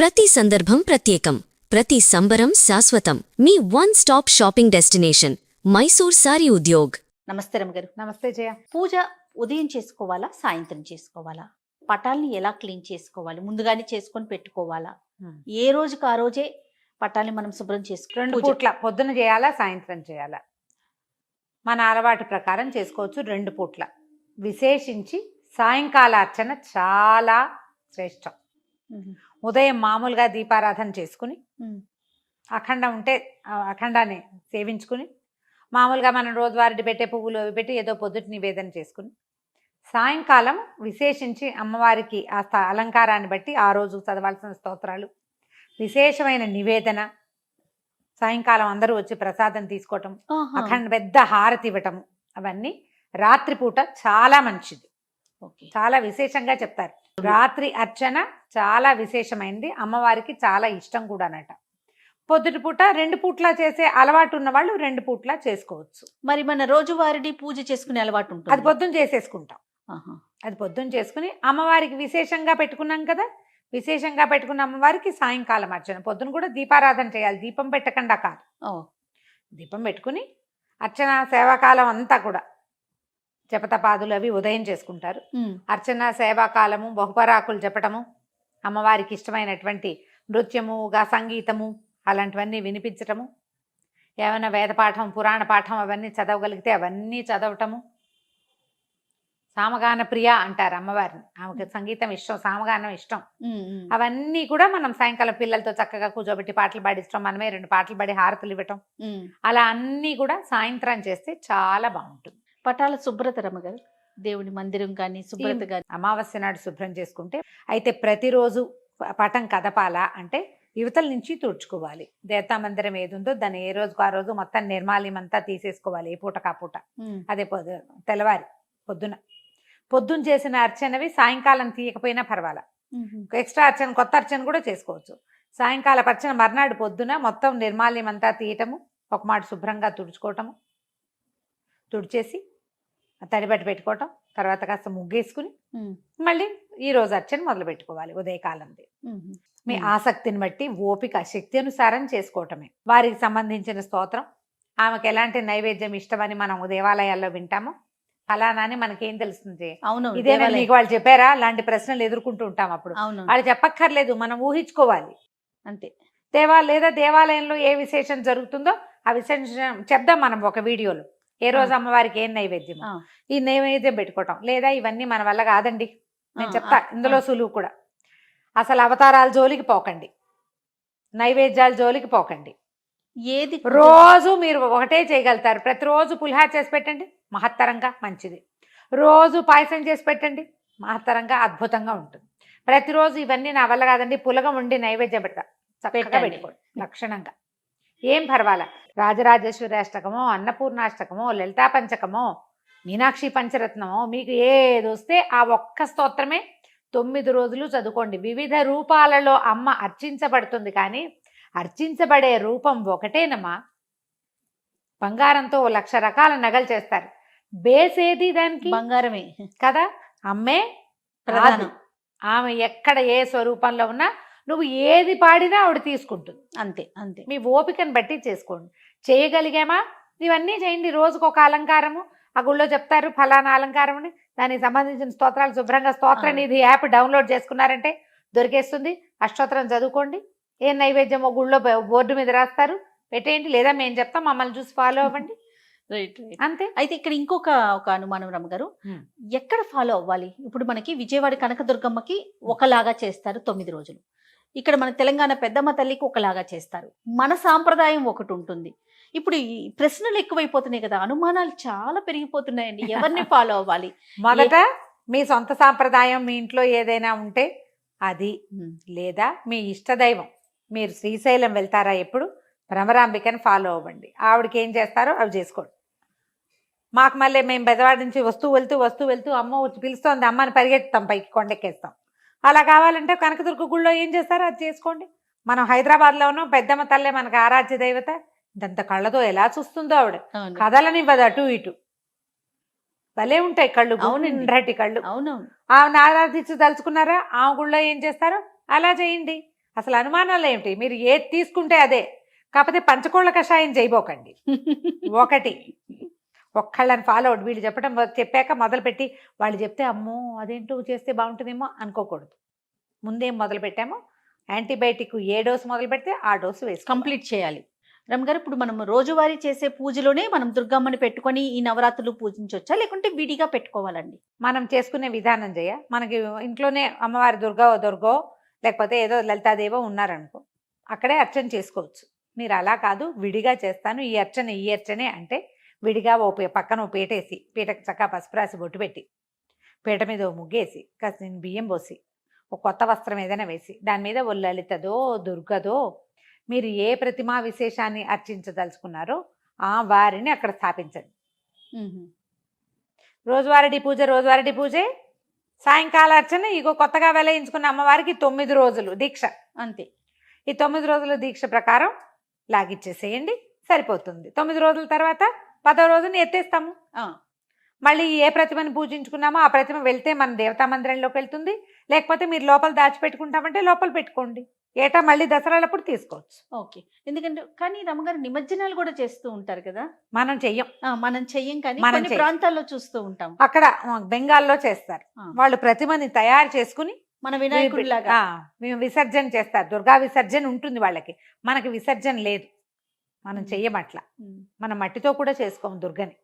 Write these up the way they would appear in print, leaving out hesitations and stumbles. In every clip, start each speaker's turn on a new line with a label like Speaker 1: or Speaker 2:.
Speaker 1: ప్రతి సందర్భం ప్రత్యేకం, ప్రతి సంబరం శాశ్వతం. మీ one stop shopping destination Mysore sari Udyog.
Speaker 2: నమస్తే రమగారు.
Speaker 3: నమస్తే జయ.
Speaker 2: పూజ ఉదయం చేసుకోవాలా, సాయంత్రం చేసుకోవాలా? పటాల్ని ఎలా క్లీన్ చేసుకోవాలి? ముందుగానే చేసుకొని పెట్టుకోవాలా? ఏ రోజుకి ఆ రోజే పటాల్ని మనం శుభ్రం చేసుకో?
Speaker 3: 2 పూట్ల, పొద్దున చేయాలా సాయంత్రం చేయాలా? మన అలవాటు ప్రకారం చేసుకోవచ్చు 2 పూట్ల. విశేషించి సాయంకాల అర్చన చాలా శ్రేష్టం. ఉదయం మామూలుగా దీపారాధన చేసుకుని, అఖండం ఉంటే అఖండాన్ని సేవించుకుని, మామూలుగా మనం రోజువారీ పెట్టే పువ్వులు అవి పెట్టి ఏదో పొద్దుట నివేదన చేసుకుని, సాయంకాలం విశేషించి అమ్మవారికి ఆ అలంకారాన్ని బట్టి ఆ రోజు చదవాల్సిన స్తోత్రాలు, విశేషమైన నివేదన, సాయంకాలం అందరూ వచ్చి ప్రసాదం తీసుకోవటం, అఖండ పెద్ద హారతి ఇవ్వటం, అవన్నీ రాత్రిపూట చాలా మంచిది. చాలా విశేషంగా చెప్తారు. రాత్రి అర్చన చాలా విశేషమైంది, అమ్మవారికి చాలా ఇష్టం కూడా అన్నట. పొద్దుటి పూట 2 పూట్ల చేసే అలవాటు ఉన్న వాళ్ళు 2 పూట్ల చేసుకోవచ్చు.
Speaker 2: మరి మన రోజువారీ పూజ చేసుకునే అలవాటు ఉంటుంది,
Speaker 3: అది పొద్దున్న చేసేసుకుంటాం. అది పొద్దున్న చేసుకుని అమ్మవారికి విశేషంగా పెట్టుకున్నాం కదా, విశేషంగా పెట్టుకున్న అమ్మవారికి సాయంకాలం అర్చన. పొద్దున కూడా దీపారాధన చేయాలి, దీపం పెట్టకుండా కాదు. దీపం పెట్టుకుని అర్చన సేవాకాలం అంతా కూడా జపతపాదులు అవి ఉదయం చేసుకుంటారు. అర్చన సేవాకాలము, బహుపరాకులు చెప్పటము, అమ్మవారికి ఇష్టమైనటువంటి నృత్యము, సంగీతము అలాంటివన్నీ వినిపించటము, ఏమైనా వేద పాఠం, పురాణ పాఠం అవన్నీ చదవగలిగితే అవన్నీ చదవటము. సామగాన ప్రియ అంటారు అమ్మవారిని, ఆమెకి సంగీతం ఇష్టం, సామగానం ఇష్టం. అవన్నీ కూడా మనం సాయంకాలం పిల్లలతో చక్కగా కూర్చోబెట్టి పాటలు పాడిస్తాం, మనమే 2 పాటలు పాడి హారతులు ఇవ్వటం, అలా అన్నీ కూడా సాయంత్రం చేస్తే చాలా బాగుంటుంది.
Speaker 2: పటాల శుభ్రత రమగారు, దేవుడి మందిరం కానీ శుభ్రత కానీ
Speaker 3: అమావాస్య నాడు శుభ్రం చేసుకుంటే, అయితే ప్రతిరోజు పటం కదపాలా అంటే యువతల నుంచి తుడుచుకోవాలి. దేవతా మందిరం ఏది ఉందో దాన్ని ఏ రోజుకు ఆ రోజు మొత్తం నిర్మాల్యం అంతా తీసేసుకోవాలి, ఏ పూట కాపూట. అదే తెల్లవారి పొద్దున్న చేసిన అర్చనవి సాయంకాలం తీయకపోయినా పర్వాలా, ఎక్స్ట్రా అర్చన, కొత్త అర్చన కూడా చేసుకోవచ్చు. సాయంకాల అర్చన మర్నాడు పొద్దున మొత్తం నిర్మాల్యం అంతా తీయటము, ఒక మాట శుభ్రంగా తుడుచుకోవటము, తుడిచేసి తడిబట్టి పెట్టుకోవటం, తర్వాత కాస్త ముగ్గేసుకుని మళ్ళీ ఈ రోజు అర్చన మొదలు పెట్టుకోవాలి ఉదయకాలంది. మీ ఆసక్తిని బట్టి ఓపిక శక్తి అనుసారం చేసుకోవటమే. వారికి సంబంధించిన స్తోత్రం, ఆమెకు ఎలాంటి నైవేద్యం ఇష్టమని మనం దేవాలయాల్లో వింటామో ఫలానా అని మనకేం తెలుస్తుంది?
Speaker 2: అవును,
Speaker 3: ఇదేనా మీకు వాళ్ళు చెప్పారా? లాంటి ప్రశ్నలు ఎదుర్కొంటూ ఉంటాం. అప్పుడు వాళ్ళు చెప్పక్కర్లేదు, మనం ఊహించుకోవాలి
Speaker 2: అంతే.
Speaker 3: లేదా దేవాలయంలో ఏ విశేషం జరుగుతుందో ఆ విశేషం చెప్దాం మనం ఒక వీడియోలో. ఏ రోజు అమ్మవారికి ఏం నైవేద్యం, ఈ నైవేద్యం పెట్టుకోవటం. లేదా ఇవన్నీ మన వల్ల కాదండి, నేను చెప్తా ఇందులో సులువు కూడా. అసలు అవతారాల జోలికి పోకండి, నైవేద్యాల జోలికి పోకండి.
Speaker 2: ఏది
Speaker 3: రోజు మీరు ఒకటే చేయగలుగుతారు. ప్రతిరోజు పులిహార చేసి పెట్టండి, మహత్తరంగా మంచిది. రోజు పాయసం చేసి పెట్టండి, మహత్తరంగా అద్భుతంగా ఉంటుంది. ప్రతిరోజు ఇవన్నీ నా వల్ల కాదండి, పులగం ఉండి నైవేద్యం పెడతా, చక్కగా పెట్టుకోండి లక్షణంగా, ఏం పర్వాలా. రాజరాజేశ్వరి అష్టకమో, అన్నపూర్ణాష్టకమో, లలితా పంచకమో, మీనాక్షి పంచరత్నమో, మీకు ఏది వస్తే ఆ ఒక్క స్తోత్రమే 9 రోజులు చదువుకోండి. వివిధ రూపాలలో అమ్మ అర్చించబడుతుంది, కానీ అర్చించబడే రూపం ఒకటేనమ్మా. బంగారంతో 1,00,000 రకాల నగలు చేస్తారు, బేసేది దానికి
Speaker 2: బంగారమే
Speaker 3: కదా. అమ్మే ప్రధానం. ఆమె ఎక్కడ ఏ స్వరూపంలో ఉన్నా నువ్వు ఏది పాడినా ఆవిడ తీసుకుంటుంది.
Speaker 2: అంతే అంతే.
Speaker 3: మీ ఓపికను బట్టి చేసుకోండి. చేయగలిగామా ఇవన్నీ చేయండి. రోజుకు ఒక అలంకారము, ఆ గుళ్ళో చెప్తారు ఫలానా అలంకారం అని, దానికి సంబంధించిన స్తోత్రాలు శుభ్రంగా స్తోత్ర నిధి యాప్ డౌన్లోడ్ చేసుకున్నారంటే దొరికేస్తుంది. అష్టోత్తరం చదువుకోండి. ఏ నైవేద్యమో గుళ్ళో బోర్డు మీద రాస్తారు, పెట్టేయండి. లేదా మేము చెప్తాం, మమ్మల్ని చూసి ఫాలో అవ్వండి.
Speaker 2: రైట్
Speaker 3: అంతే.
Speaker 2: అయితే ఇక్కడ ఇంకొక అనుమానం రమ్మగారు, ఎక్కడ ఫాలో అవ్వాలి? ఇప్పుడు మనకి విజయవాడ కనకదుర్గమ్మకి ఒకలాగా చేస్తారు 9 రోజులు, ఇక్కడ మన తెలంగాణ పెద్దమ్మ తల్లికి ఒకలాగా చేస్తారు, మన సాంప్రదాయం ఒకటి ఉంటుంది. ఇప్పుడు ఈ ప్రశ్నలు ఎక్కువైపోతున్నాయి కదా, అనుమానాలు చాలా పెరిగిపోతున్నాయండి. ఎవరిని ఫాలో అవ్వాలి?
Speaker 3: మొదట మీ సొంత సాంప్రదాయం, మీ ఇంట్లో ఏదైనా ఉంటే అది, లేదా మీ ఇష్టదైవం, మీరు శ్రీశైలం వెళ్తారా ఎప్పుడు, భ్రమరాంబికని ఫాలో అవ్వండి. ఆవిడకి ఏం చేస్తారో అవి చేసుకోండి. మాకు మళ్ళీ మేము బెదవాడి నుంచి వస్తూ వెళ్తూ అమ్మ వచ్చి పిలుస్తోంది, అమ్మని పరిగెత్తుతాం, పైకి కొండెక్కేస్తాం. అలా కావాలంటే కనకదుర్గ గుళ్ళో ఏం చేస్తారో అది చేసుకోండి. మనం హైదరాబాద్లో ఉన్నాం, పెద్దమ్మ తల్లే మనకు ఆరాధ్య దైవత. ఇదంత కళ్ళతో ఎలా చూస్తుందో ఆవిడ, కదలనివ్వదు అటు ఇటు. భలే ఉంటాయి కళ్ళు, గుండ్రటి కళ్ళు.
Speaker 2: అవునవును.
Speaker 3: ఆమెను ఆరాధించి తలుచుకున్నారా, ఆమె గుళ్ళో ఏం చేస్తారో అలా చేయండి. అసలు అనుమానాలు ఏమిటి? మీరు ఏది తీసుకుంటే అదే. కాకపోతే పంచకోళ్ళ కషాయం చేయబోకండి. ఒకటి ఒక్కళ్ళని ఫాలో అవుట్ వీళ్ళు చెప్పాక మొదలుపెట్టి వాళ్ళు చెప్తే అమ్మో అదేంటో చేస్తే బాగుంటుందేమో అనుకోకూడదు. ముందేం మొదలు పెట్టామో యాంటీబయాటిక్ ఏ డోసు మొదలు పెడితే ఆ డోసు వేసి
Speaker 2: కంప్లీట్ చేయాలి. రమగారు, ఇప్పుడు మనం రోజువారీ చేసే పూజలోనే మనం దుర్గమ్మని పెట్టుకొని ఈ నవరాత్రులు పూజించవచ్చా, లేకుంటే విడిగా పెట్టుకోవాలండి?
Speaker 3: మనం చేసుకునే విధానం మనకి ఇంట్లోనే అమ్మవారి దుర్గో లేకపోతే ఏదో లలితాదేవో ఉన్నారనుకో, అక్కడే అర్చన చేసుకోవచ్చు. మీరు అలా కాదు విడిగా చేస్తాను ఈ అర్చనే అంటే విడిగా పక్కన ఓ పీటేసి, పీటకు చక్కగా పసుపు రాసి బొట్టు పెట్టి, పీట మీద ఓ ముగ్గేసి, కాస్త బియ్యం పోసి, ఒక కొత్త వస్త్రం ఏదైనా వేసి, దాని మీద ఓ లలితదో దుర్గదో మీరు ఏ ప్రతిమా విశేషాన్ని అర్చించదలుచుకున్నారో ఆ వారిని అక్కడ స్థాపించండి. రోజువారీ పూజే, సాయంకాల అర్చన ఇగో కొత్తగా వెలయించుకున్న అమ్మవారికి 9 రోజులు దీక్ష
Speaker 2: అంతే.
Speaker 3: ఈ 9 రోజుల దీక్ష ప్రకారం లాగిచ్చేసేయండి, సరిపోతుంది. 9 రోజుల తర్వాత 10వ రోజున ఎత్తేస్తాము. మళ్ళీ ఏ ప్రతిమని పూజించుకున్నామో ఆ ప్రతిమ వెళ్తే మన దేవతా మందిరంలోకి వెళ్తుంది. లేకపోతే మీరు లోపల దాచిపెట్టుకుంటామంటే లోపల పెట్టుకోండి. ఏటా మళ్ళీ దసరాలప్పుడు తీసుకోవచ్చు.
Speaker 2: ఓకే. ఎందుకంటే కానీ రమ్మగారు నిమజ్జనాలు కూడా చేస్తూ ఉంటారు కదా?
Speaker 3: మనం చెయ్యం.
Speaker 2: మనం చెయ్యం, కానీ
Speaker 3: మనం
Speaker 2: కొన్ని
Speaker 3: చెయ్యం.
Speaker 2: ప్రాంతాల్లో చూస్తూ ఉంటాం.
Speaker 3: అక్కడ బెంగాల్లో చేస్తారు. వాళ్ళు ప్రతిమని తయారు చేసుకుని
Speaker 2: మన వినాయకుడిలాగా
Speaker 3: విసర్జన చేస్తారు. దుర్గా విసర్జన ఉంటుంది వాళ్ళకి, మనకి విసర్జన లేదు. మనం చెయ్యం అట్లా. మనం మట్టితో కూడా చేసుకోము దుర్గని.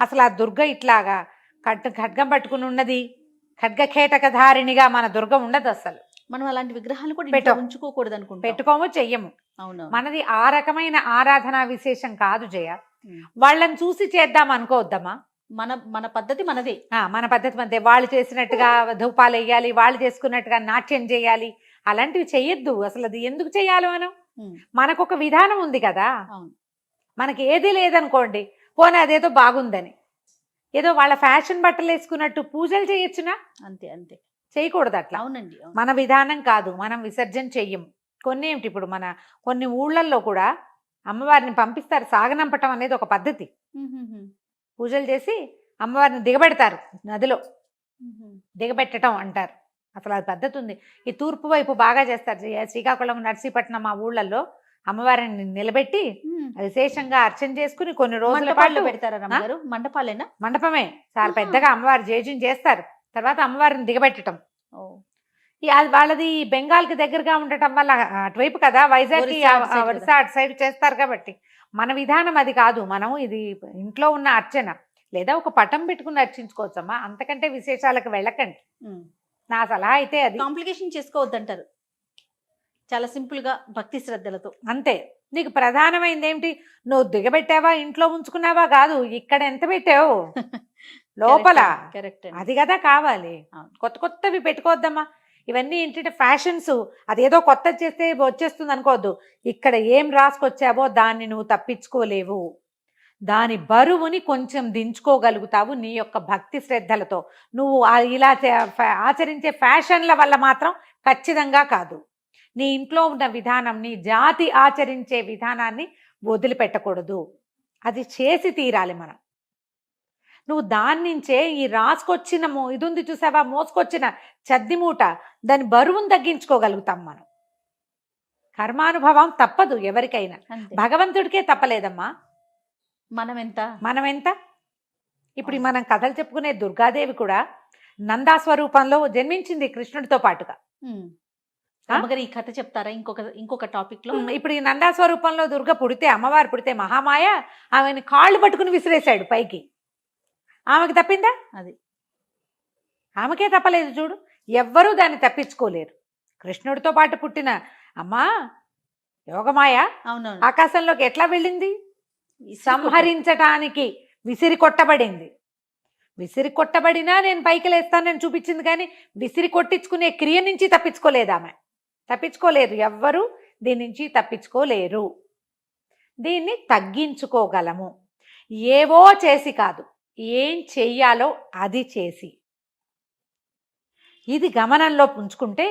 Speaker 3: అసలు ఆ దుర్గ ఇట్లాగా ఖడ్గం పట్టుకుని ఉన్నది, ఖడ్గఖేటక ధారిణిగా మన దుర్గ ఉండదు. అసలు
Speaker 2: మనం అలాంటి విగ్రహాలు కూడా ఉంచుకోకూడదు అనుకుంటాం.
Speaker 3: పెట్టుకోము, చెయ్యము.
Speaker 2: అవును.
Speaker 3: మనది ఆ రకమైన ఆరాధనా విశేషం కాదు జయ. వాళ్ళని చూసి చేద్దాం అనుకోవద్దమ్మా.
Speaker 2: మన పద్ధతి మనదే.
Speaker 3: మన పద్ధతి మనదే. వాళ్ళు చేసినట్టుగా ధూపాలు వేయాలి, వాళ్ళు చేసుకున్నట్టుగా నాట్యం చేయాలి, అలాంటివి చెయ్యొద్దు. అసలు అది ఎందుకు చెయ్యాలి? మనకు ఒక విధానం ఉంది కదా. మనకి ఏది లేదనుకోండి, పోనీ అదేదో బాగుందని ఏదో వాళ్ళ ఫ్యాషన్ బట్టలు వేసుకున్నట్టు పూజలు చేయొచ్చునా?
Speaker 2: అంతే అంతే,
Speaker 3: చేయకూడదు అట్లా.
Speaker 2: అవునండి.
Speaker 3: మన విధానం కాదు, మనం విసర్జన చెయ్యము. కొన్ని ఏమిటి, ఇప్పుడు కొన్ని ఊళ్ళల్లో కూడా అమ్మవారిని పంపిస్తారు. సాగనంపటం అనేది ఒక పద్ధతి. పూజలు చేసి అమ్మవారిని దిగబెడతారు, నదిలో దిగబెట్టడం అంటారు. అసలు అది పద్ధతి ఉంది. ఈ తూర్పు వైపు బాగా చేస్తారు. శ్రీకాకుళం, నర్సీపట్నం ఆ ఊళ్ళల్లో అమ్మవారిని నిలబెట్టి విశేషంగా అర్చన చేసుకుని కొన్ని రోజుల పాటు
Speaker 2: పెడతారు. మండపాలేనా?
Speaker 3: మండపమే. చాలా పెద్దగా అమ్మవారి జేజం చేస్తారు. తర్వాత అమ్మవారిని దిగబెట్టడం. వాళ్ళది బెంగాల్కి దగ్గరగా ఉండటం వల్ల అటువైపు కదా, వైజాగ్కి ఒరిస్సా అటు సైడ్ చేస్తారు కాబట్టి మన విధానం అది కాదు. మనం ఇది ఇంట్లో ఉన్న అర్చన, లేదా ఒక పటం పెట్టుకుని అర్చించుకోవచ్చమ్మా. అంతకంటే విశేషాలకు వెళ్ళకండి. నా సలహా అయితే అది.
Speaker 2: కాంప్లికేషన్ చేసుకోవద్దంటారు. చాలా సింపుల్ గా భక్తి శ్రద్ధలతో
Speaker 3: అంతే. నీకు ప్రధానమైంది ఏమిటి? నువ్వు దిగబెట్టావా, ఇంట్లో ఉంచుకున్నావా కాదు, ఇక్కడ ఎంత పెట్టావు లోపల, అది కదా కావాలి. కొత్త కొత్తవి పెట్టుకోవద్దమ్మా. ఇవన్నీ ఏంటంటే ఫ్యాషన్స్. అదేదో కొత్త చేస్తే వచ్చేస్తుంది అనుకోవద్దు. ఇక్కడ ఏం రాసుకొచ్చావో దాన్ని నువ్వు తప్పించుకోలేవు. దాని బరువుని కొంచెం దించుకోగలుగుతావు నీ యొక్క భక్తి శ్రద్ధలతో. నువ్వు ఇలా ఆచరించే ఫ్యాషన్ల వల్ల మాత్రం ఖచ్చితంగా కాదు. నీ ఇంట్లో ఉన్న విధానం, నీ జాతి ఆచరించే విధానాన్ని వదిలిపెట్టకూడదు. అది చేసి తీరాలి మనం. నువ్వు దాని నుంచే ఈ రాసుకొచ్చిన ఇది ఉంది చూసావా, మోసుకొచ్చిన చద్ది మూట, దాని బరువును తగ్గించుకోగలుగుతాం మనం. కర్మానుభవం తప్పదు ఎవరికైనా, భగవంతుడికే తప్పలేదమ్మా. మనం ఎంత ఇప్పుడు మనం కథలు చెప్పుకునే దుర్గాదేవి కూడా నందాస్వరూపంలో జన్మించింది కృష్ణుడితో పాటుగా.
Speaker 2: ఈ కథ చెప్తారా ఇంకొక టాపిక్ లో?
Speaker 3: ఇప్పుడు ఈ నందాస్వరూపంలో దుర్గ పుడితే, అమ్మవారు పుడితే, మహామాయ ఆమెను కాళ్ళు పట్టుకుని విసిరేశాడు పైకి. ఆమెకి తప్పిందా?
Speaker 2: అది
Speaker 3: ఆమెకే తప్పలేదు చూడు. ఎవ్వరూ దాన్ని తప్పించుకోలేరు. కృష్ణుడితో పాటు పుట్టిన అమ్మా యోగమాయ ఆకాశంలోకి ఎట్లా వెళ్ళింది? సంహరించటానికి విసిరి కొట్టబడింది. విసిరి కొట్టబడినా నేను పైకి లేస్తానని చూపించింది, కానీ విసిరి కొట్టించుకునే క్రియ నుంచి తప్పించుకోలేదు. ఆమె తప్పించుకోలేరు. ఎవ్వరూ దీని నుంచి తప్పించుకోలేరు. దీన్ని తగ్గించుకోగలము ఏవో చేసి కాదు, ఏం చెయ్యాలో అది చేసి. ఇది గమనంలో ఉంచుకుంటే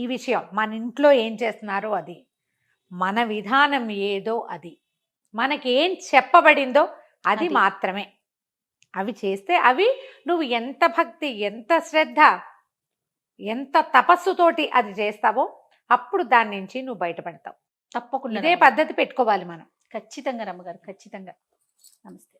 Speaker 3: ఈ విషయం మన ఇంట్లో ఏం చేస్తున్నారో అది, మన విధానం ఏదో అది, మనకి ఏం చెప్పబడిందో అది మాత్రమే. అవి చేస్తే అవి నువ్వు ఎంత భక్తి, ఎంత శ్రద్ధ, ఎంత తపస్సుతోటి అది చేస్తావో అప్పుడు దాని నుంచి నువ్వు బయటపడతావు.
Speaker 2: తప్పకుండా
Speaker 3: ఇదే
Speaker 2: రమ్మగారు.
Speaker 3: పద్ధతి పెట్టుకోవాలి మనం.
Speaker 2: ఖచ్చితంగా రమ్మగారు, ఖచ్చితంగా. నమస్తే.